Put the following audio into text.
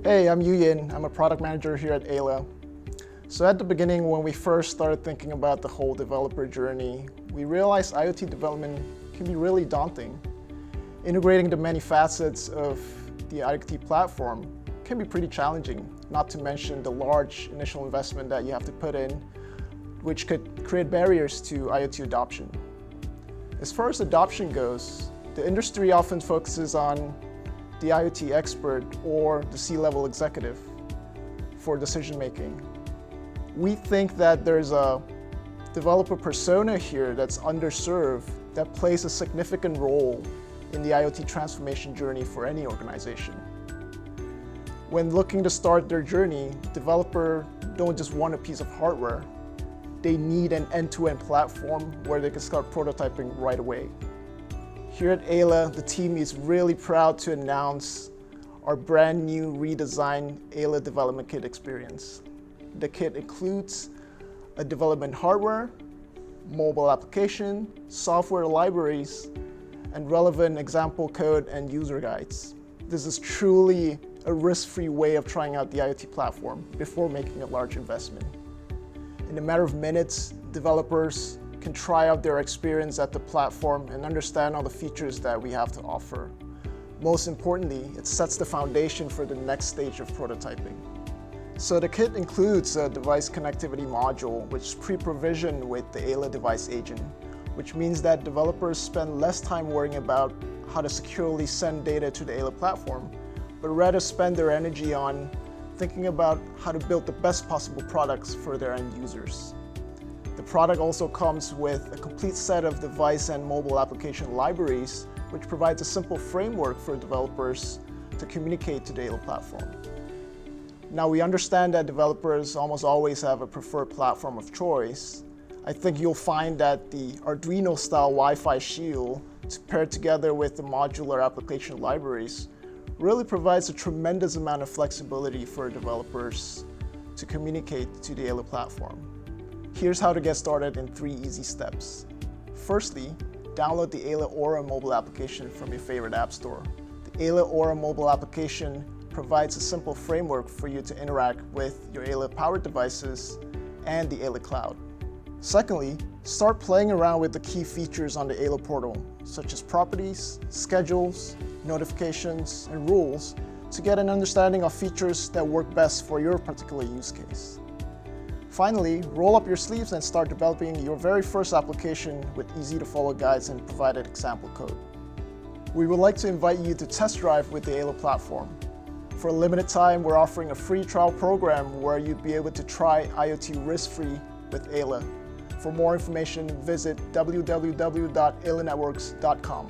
Hey, I'm Yu Yin. I'm a product manager here at Ayla. So at the beginning, when we first started thinking about the whole developer journey, we realized IoT development can be really daunting. Integrating the many facets of the IoT platform can be pretty challenging, not to mention the large initial investment that you have to put in, which could create barriers to IoT adoption. As far as adoption goes, the industry often focuses on the IoT expert or the C-level executive for decision making. We think that there's a developer persona here that's underserved that plays a significant role in the IoT transformation journey for any organization. When looking to start their journey, developers don't just want a piece of hardware. They need an end-to-end platform where they can start prototyping right away. Here at Ayla, the team is really proud to announce our brand new redesigned Ayla Development Kit experience. The kit includes a development hardware, mobile application, software libraries, and relevant example code and user guides. This is truly a risk-free way of trying out the IoT platform before making a large investment. In a matter of minutes, developers can try out their experience at the platform and understand all the features that we have to offer. Most importantly, it sets the foundation for the next stage of prototyping. So the kit includes a device connectivity module, which is pre-provisioned with the Ayla device agent, which means that developers spend less time worrying about how to securely send data to the Ayla platform, but rather spend their energy on thinking about how to build the best possible products for their end users. The product also comes with a complete set of device and mobile application libraries, which provides a simple framework for developers to communicate to the Ayla platform. Now, we understand that developers almost always have a preferred platform of choice. I think you'll find that the Arduino-style Wi-Fi shield, paired together with the modular application libraries, really provides a tremendous amount of flexibility for developers to communicate to the Ayla platform. Here's how to get started in 3 easy steps. Firstly, download the Ayla Aura mobile application from your favorite app store. The Ayla Aura mobile application provides a simple framework for you to interact with your Ayla-powered devices and the Ayla cloud. Secondly, start playing around with the key features on the Ayla portal, such as properties, schedules, notifications, and rules, to get an understanding of features that work best for your particular use case. Finally, roll up your sleeves and start developing your very first application with easy-to-follow guides and provided example code. We would like to invite you to test drive with the Ayla platform. For a limited time, we're offering a free trial program where you'd be able to try IoT risk-free with Ayla. For more information, visit www.aylanetworks.com.